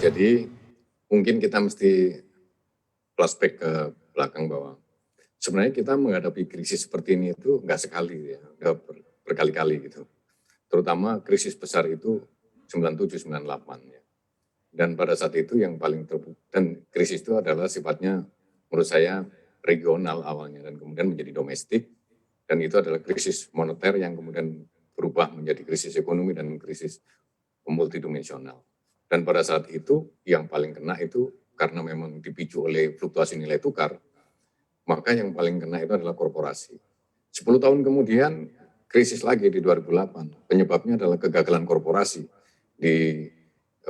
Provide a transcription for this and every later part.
Jadi mungkin kita mesti flashback ke belakang bahwa sebenarnya kita menghadapi krisis seperti ini itu nggak sekali ya, udah berkali-kali gitu. Terutama krisis besar itu 97, 98 ya. Dan pada saat itu yang paling dan krisis itu adalah sifatnya menurut saya regional awalnya dan kemudian menjadi domestik, dan itu adalah krisis moneter yang kemudian berubah menjadi krisis ekonomi dan krisis multidimensional. Dan pada saat itu yang paling kena itu karena memang dipicu oleh fluktuasi nilai tukar, maka yang paling kena itu adalah korporasi. 10 tahun kemudian krisis lagi di 2008. Penyebabnya adalah kegagalan korporasi di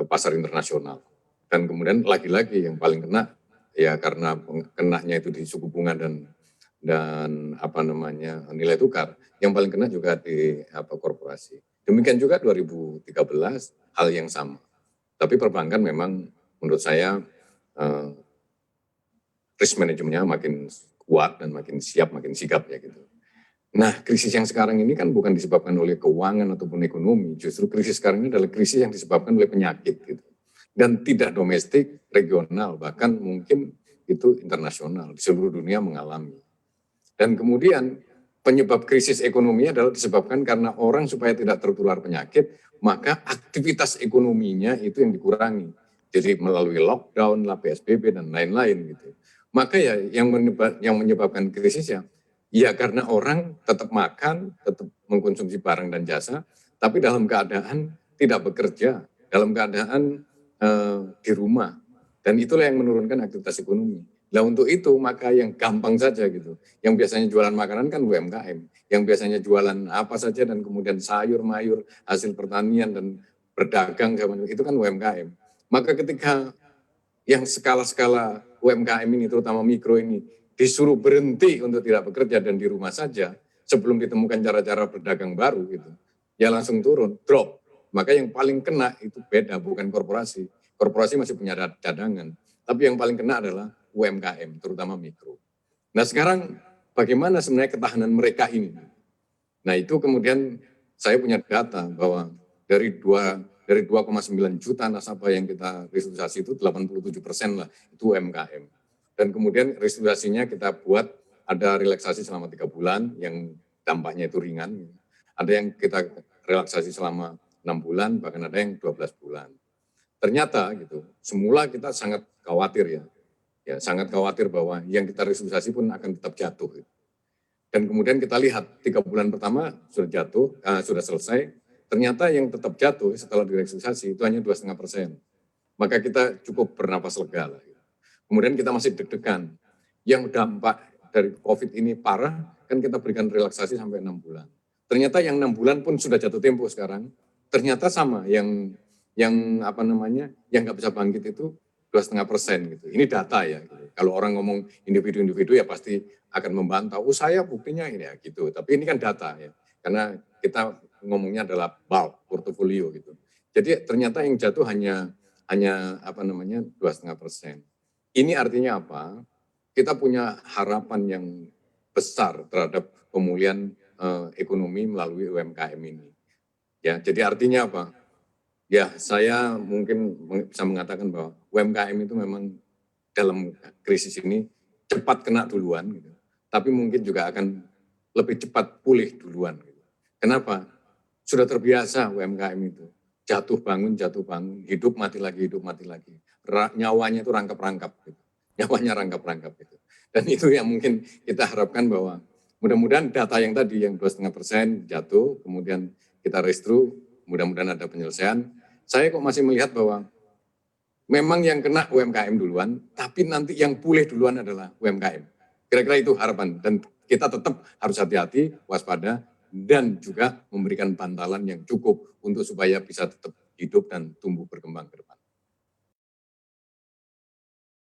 pasar internasional. Dan kemudian lagi-lagi yang paling kena ya karena kenanya itu di suku bunga dan nilai tukar, yang paling kena juga di korporasi. Demikian juga 2013 hal yang sama. Tapi perbankan memang menurut saya risk manajemennya makin kuat dan makin siap, makin sigap ya gitu. Nah, krisis yang sekarang ini kan bukan disebabkan oleh keuangan ataupun ekonomi, justru krisis sekarang ini adalah krisis yang disebabkan oleh penyakit gitu. Dan tidak domestik, regional, bahkan mungkin itu internasional, di seluruh dunia mengalami. Dan kemudian penyebab krisis ekonomi adalah disebabkan karena orang supaya tidak tertular penyakit, maka aktivitas ekonominya itu yang dikurangi. Jadi melalui lockdown, PSBB dan lain-lain gitu. Maka ya yang menyebabkan krisis ya karena orang tetap makan, tetap mengkonsumsi barang dan jasa, tapi dalam keadaan tidak bekerja, dalam keadaan di rumah. Dan itulah yang menurunkan aktivitas ekonomi. Nah untuk itu maka yang gampang saja gitu. Yang biasanya jualan makanan kan UMKM. Yang biasanya jualan apa saja dan kemudian sayur mayur, hasil pertanian dan berdagang itu kan UMKM. Maka ketika yang skala-skala UMKM ini terutama mikro ini disuruh berhenti untuk tidak bekerja dan di rumah saja sebelum ditemukan cara-cara berdagang baru gitu, ya langsung turun, drop. Maka yang paling kena itu beda, bukan korporasi. Korporasi masih punya cadangan, tapi yang paling kena adalah UMKM, terutama mikro. Nah sekarang bagaimana sebenarnya ketahanan mereka ini? Nah itu kemudian saya punya data bahwa dari 2,9 juta nasabah yang kita restrukturisasi itu 87% lah itu UMKM. Dan kemudian restrukturisasinya kita buat ada relaksasi selama 3 bulan yang dampaknya itu ringan. Ada yang kita relaksasi selama 6 bulan, bahkan ada yang 12 bulan. Ternyata gitu, semula kita sangat khawatir ya sangat khawatir bahwa yang kita restrukturisasi pun akan tetap jatuh. Dan kemudian kita lihat 3 bulan pertama sudah jatuh, sudah selesai. Ternyata yang tetap jatuh setelah direstrukturisasi itu hanya 2,5%. Maka kita cukup bernapas lega lah. Kemudian kita masih deg-degan. Yang dampak dari COVID ini parah, kan kita berikan relaksasi sampai 6 bulan. Ternyata yang 6 bulan pun sudah jatuh tempo sekarang. Ternyata sama yang nggak bisa bangkit itu 2,5% gitu. Ini data ya. Gitu. Kalau orang ngomong individu-individu ya pasti akan membantah. Oh saya buktinya ini ya gitu. Tapi ini kan data ya. Karena kita ngomongnya adalah bulk portofolio gitu. Jadi ternyata yang jatuh hanya 2,5%. Ini artinya apa? Kita punya harapan yang besar terhadap pemulihan ekonomi melalui UMKM ini. Ya, jadi artinya apa? Ya, saya mungkin bisa mengatakan bahwa UMKM itu memang dalam krisis ini cepat kena duluan, gitu. Tapi mungkin juga akan lebih cepat pulih duluan. Gitu. Kenapa? Sudah terbiasa UMKM itu jatuh bangun, hidup mati lagi, nyawanya itu rangkap-rangkap, gitu. Nyawanya rangkap-rangkap gitu. Dan itu yang mungkin kita harapkan bahwa mudah-mudahan data yang tadi yang 2,5% jatuh, kemudian kita restru, mudah-mudahan ada penyelesaian. Saya kok masih melihat bahwa memang yang kena UMKM duluan, tapi nanti yang pulih duluan adalah UMKM. Kira-kira itu harapan. Dan kita tetap harus hati-hati, waspada, dan juga memberikan bantalan yang cukup untuk supaya bisa tetap hidup dan tumbuh berkembang ke depan.